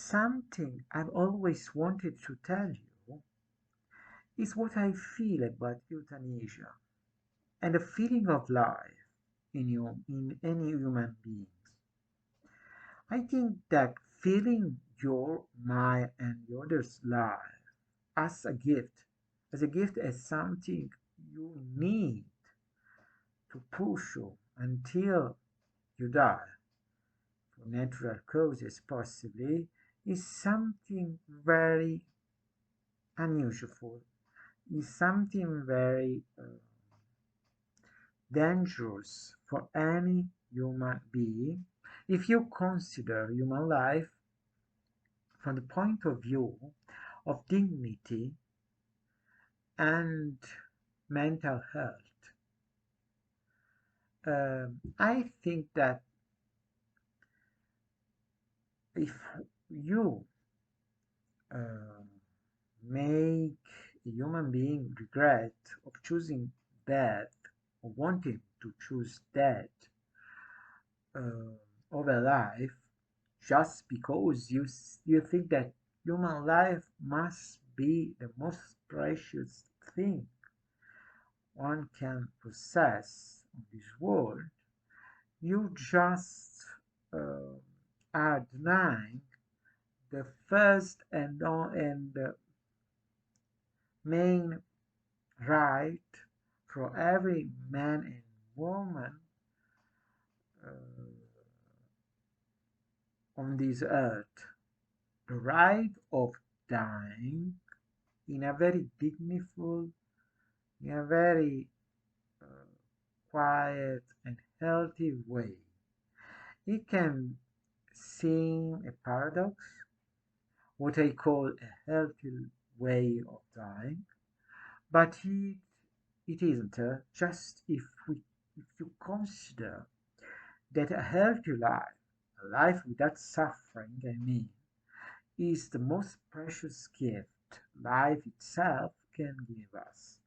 Something I've always wanted to tell you is what I feel about euthanasia and the feeling of life in any human being. I think that feeling your, my, and the other's life as a gift, as something you need to push you until you die, for natural causes possibly, is something very unusual, is something very dangerous for any human being if you consider human life from the point of view of dignity and mental health. I think that if you uh, make a human being regret of choosing death or wanting to choose death uh, over life just because you think that human life must be the most precious thing one can possess on this world, you just uh, are denying the first and the main right for every man and woman uh, on this earth, the right of dying in a very dignified, in a very uh, quiet and healthy way. It can seem a paradox, what I call a healthy way of dying, but it isn't. Just if you consider that a healthy life, a life without suffering, I mean, is the most precious gift life itself can give us.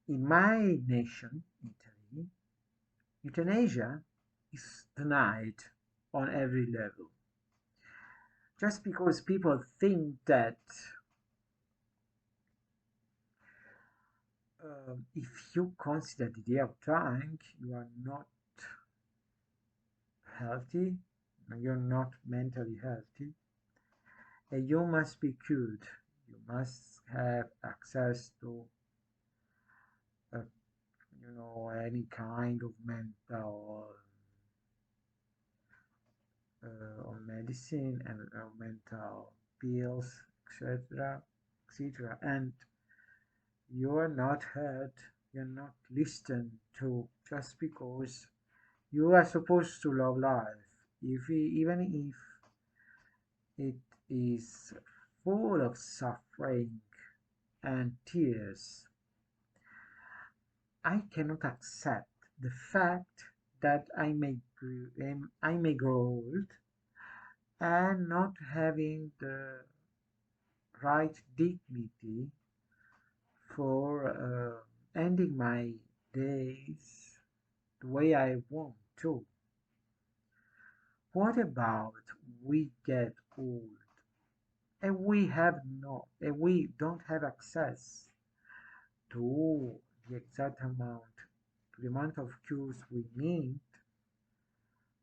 In my nation, Italy, euthanasia is denied on every level. Just because people think that if you consider the day of dying, you are not healthy, you're not mentally healthy, and you must be cured. You must have access to, uh, any kind of mental or medicine and mental pills, etc., etc. And you're not heard, you're not listened to just because you are supposed to love life. Even if it is full of suffering and tears, I cannot accept the fact that I may grow old and not having the right dignity for ending my days the way I want to. What about we get old and we don't have access to the amount of cures we need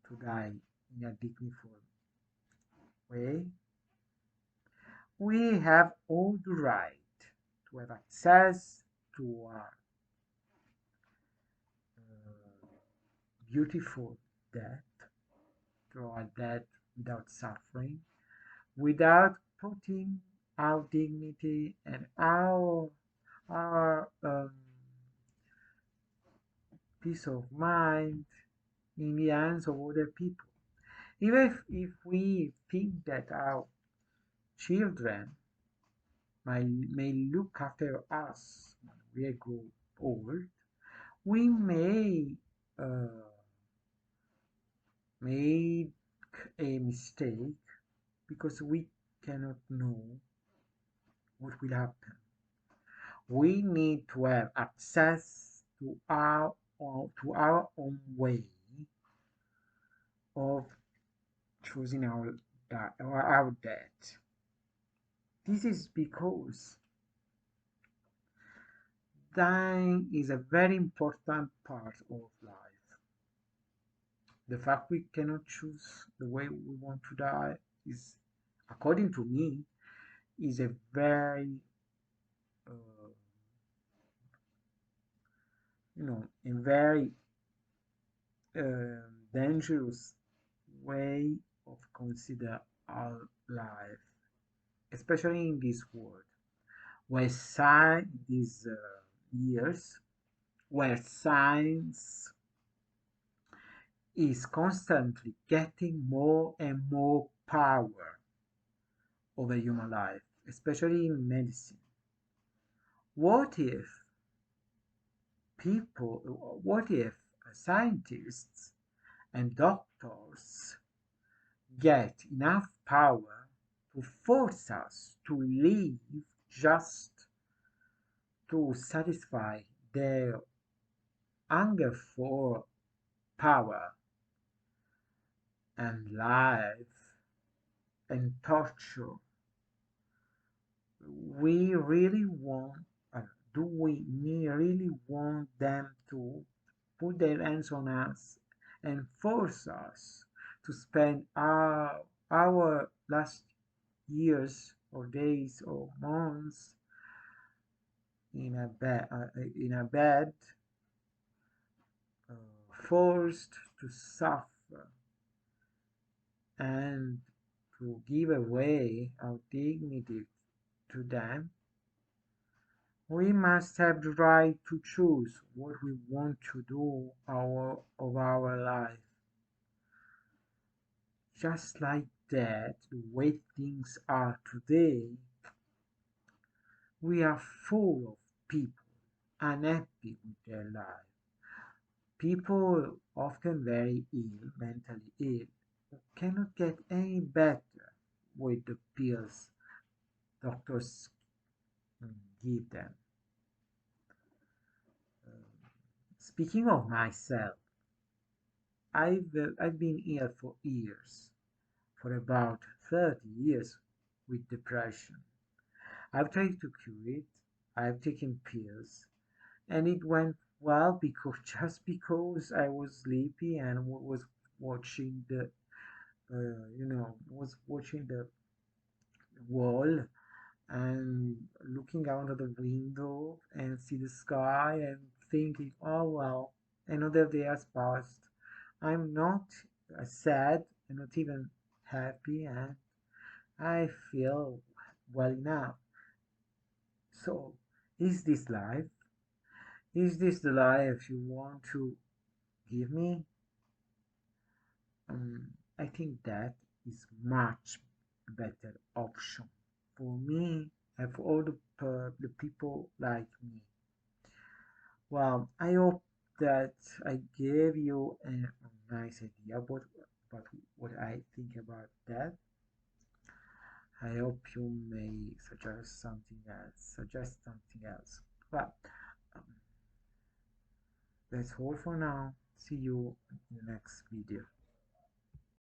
to die in a dignified way? We have all the right to have access to a beautiful death, to a death without suffering, without putting our dignity and our peace of mind in the hands of other people. Even if we think that our children may look after us when we grow old, we may uh, make a mistake because we cannot know what will happen. We need to have access to our own way of choosing our or our death. This is because dying is a very important part of life. The fact we cannot choose the way we want to die is, according to me, is a very, uh, a very dangerous way of consider our life, especially in this world, where science these years, where science is constantly getting more and more power over human life, especially in medicine. What if what if scientists and doctors get enough power to force us to live just to satisfy their hunger for power and life and torture? We really want, uh, do we really want them to put their hands on us and force us to spend our last years or days or months in a bed, forced to suffer and to give away our dignity to them? We must have the right to choose what we want to do of our life. Just like that, the way things are today, we are full of people unhappy with their life. People often very ill, mentally ill, who cannot get any better with the pills doctors give them. Um, Speaking of myself, I've been ill for years, for about 30 years with depression. I've tried to cure it. I've taken pills, and it went well because just because I was sleepy and was watching the wall and looking out of the window and see the sky and thinking, oh well, another day has passed. I'm not sad and not even happy, and I feel well enough. So, is this life? Is this the life you want to give me? I think that is much better option for me and for all the people like me. Well, I hope that I gave you a nice idea about what I think about that. I hope you may suggest something else. Well, um, that's all for now. See you in the next video.